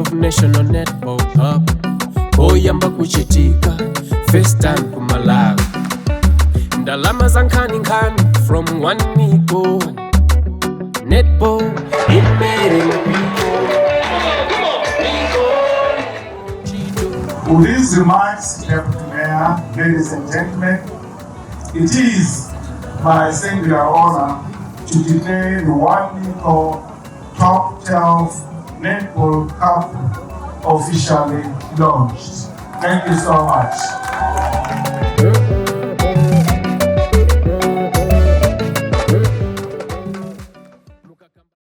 of National Netball Cup oyamba kuchitika first time kumalawi ndalama zankhaninkhani from One NICO Netball imere With these remarks, Deputy Mayor, ladies and gentlemen, it is my singular honor to declare the One NICO Top 12 Netball Cup officially launched. Thank you so much.